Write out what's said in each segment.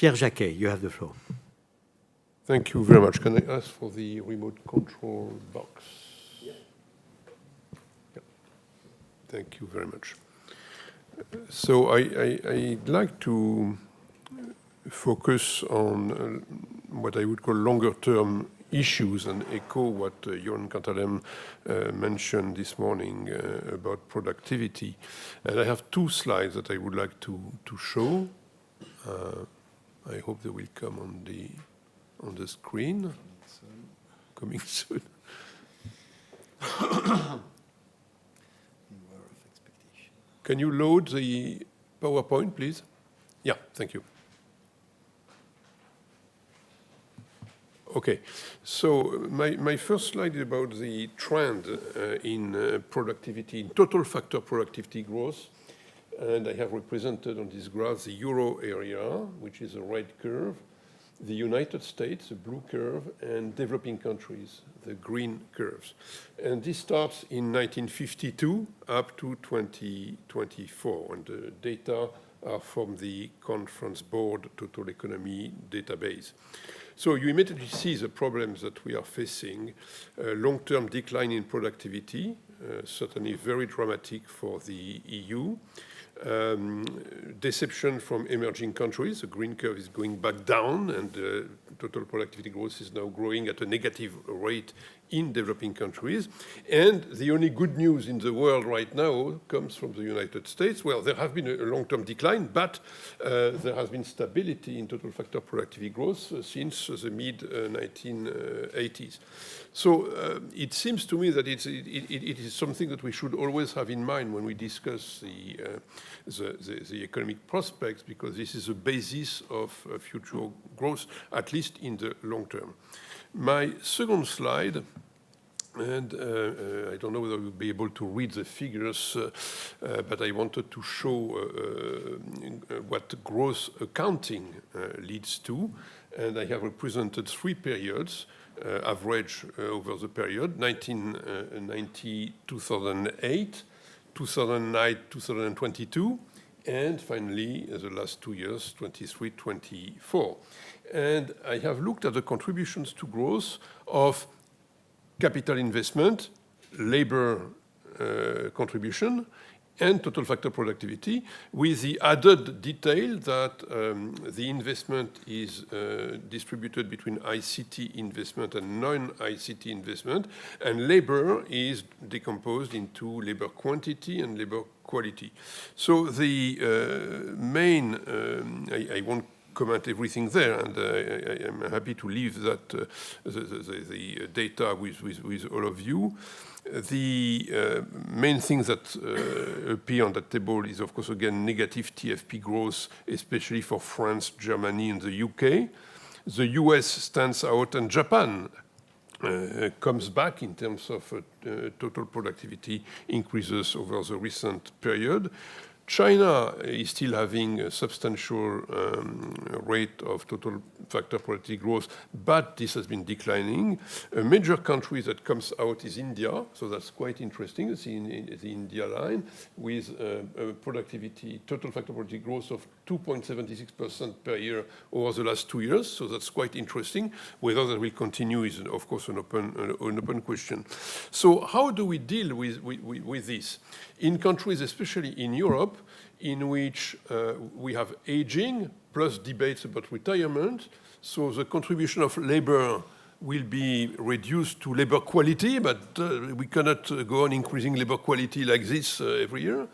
Pierre Jacquet, you have the floor. Thank you very much. Can I ask for the remote control box? Yeah. Thank you very much. So I'd like to focus on what I would call longer-term issues and echo what Jon Cantalem mentioned this morning about productivity. And I have two slides that I would like to show. I hope they will come on the screen. Coming soon. Can you load the PowerPoint, please? Yeah, thank you. Okay, so my first slide is about the trend in productivity, in total factor productivity growth. And I have represented on this graph the Euro area, which is a red curve, the United States, the blue curve, and developing countries, the green curves. And this starts in 1952 up to 2024, and the data are from the Conference Board Total Economy database. So you immediately see the problems that we are facing, long-term decline in productivity, certainly very dramatic for the EU, deception from emerging countries. The green curve is going back down, and total productivity growth is now growing at a negative rate in developing countries. And the only good news in the world right now comes from the United States. Well, there has been a long-term decline, but there has been stability in total factor productivity growth since the mid-1980s. So it seems to me that it is something that we should always have in mind when we discuss the economic prospects, because this is the basis of future growth, at least in the long term. My second slide, and I don't know whether we'll be able to read the figures, but I wanted to show what growth accounting leads to. And I have represented three periods, average over the period, 1990, 2008, 2009, 2022, and finally, the last 2 years, 23, 24. And I have looked at the contributions to growth of capital investment, labor contribution, and total factor productivity, with the added detail that the investment is distributed between ICT investment and non-ICT investment, and labor is decomposed into labor quantity and labor quality. So the main, I won't comment everything there, and I am happy to leave that the data with all of you. The main things that appear on that table is, of course, again, negative TFP growth, especially for France, Germany, and the UK. The US stands out, and Japan comes back in terms of total productivity increases over the recent period. China is still having a substantial rate of total factor productivity growth, but this has been declining. A major country that comes out is India, so that's quite interesting. It's in the India line with productivity, total factor productivity growth of 2.76% per year over the last 2 years, so that's quite interesting. Whether that will continue is, of course, an open question. So how do we deal with this? In countries, especially in Europe, in which we have aging plus debates about retirement, so the contribution of labor will be reduced to labor quality, but we cannot go on increasing labor quality like this every year.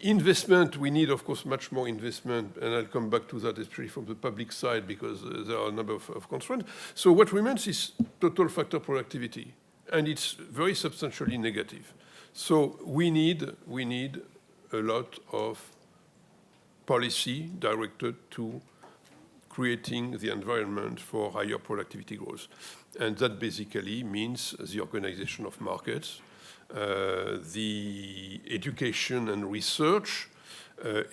Investment, we need, of course, much more investment, and I'll come back to that, especially from the public side, because there are a number of constraints. So what remains is total factor productivity, and it's very substantially negative. So we need a lot of policy directed to creating the environment for higher productivity growth. And that basically means the organization of markets, the education and research,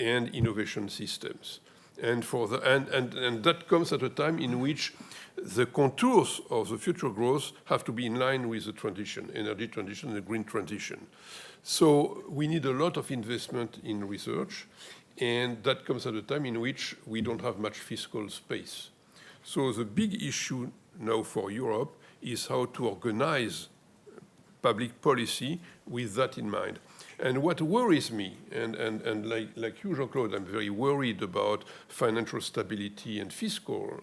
and innovation systems. And that comes at a time in which the contours of the future growth have to be in line with the transition, energy transition and the green transition. So we need a lot of investment in research. And that comes at a time in which we don't have much fiscal space. So the big issue now for Europe is how to organize public policy with that in mind. And what worries me, and like you, Jean-Claude, I'm very worried about financial stability and fiscal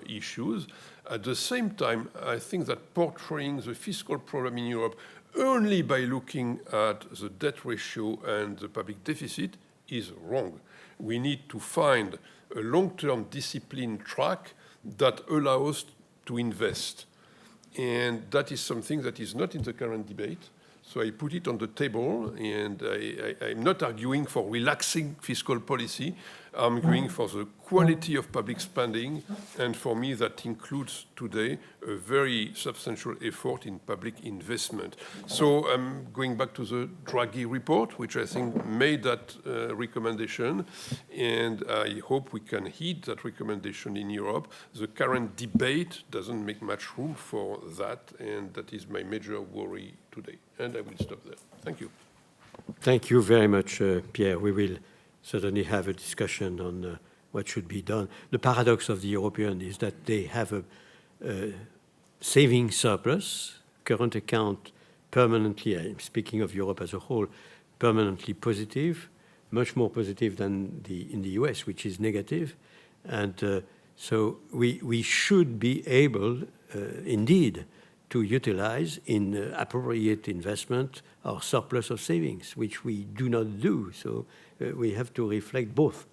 issues. At the same time, I think that portraying the fiscal problem in Europe only by looking at the debt ratio and the public deficit is wrong. We need to find a long-term discipline track that allows to invest. And that is something that is not in the current debate. So I put it on the table, and I'm not arguing for relaxing fiscal policy. I'm arguing for the quality of public spending, and for me that includes today a very substantial effort in public investment. So I'm going back to the Draghi report, which I think made that recommendation, and I hope we can heed that recommendation in Europe. The current debate doesn't make much room for that, and that is my major worry today. And I will stop there. Thank you. Thank you very much, Pierre. We will certainly have a discussion on what should be done. The paradox of the European is that they have a saving surplus, current account permanently, I'm speaking of Europe as a whole, permanently positive, much more positive than in the US, which is negative. And so we should be able, indeed, to utilize in appropriate investment our surplus of savings, which we do not do. So we have to reflect both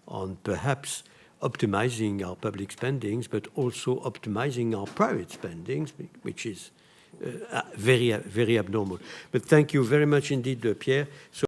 on perhaps optimizing our public spendings, but also optimizing our private spendings, which is very, very abnormal. But thank you very much indeed, Pierre. So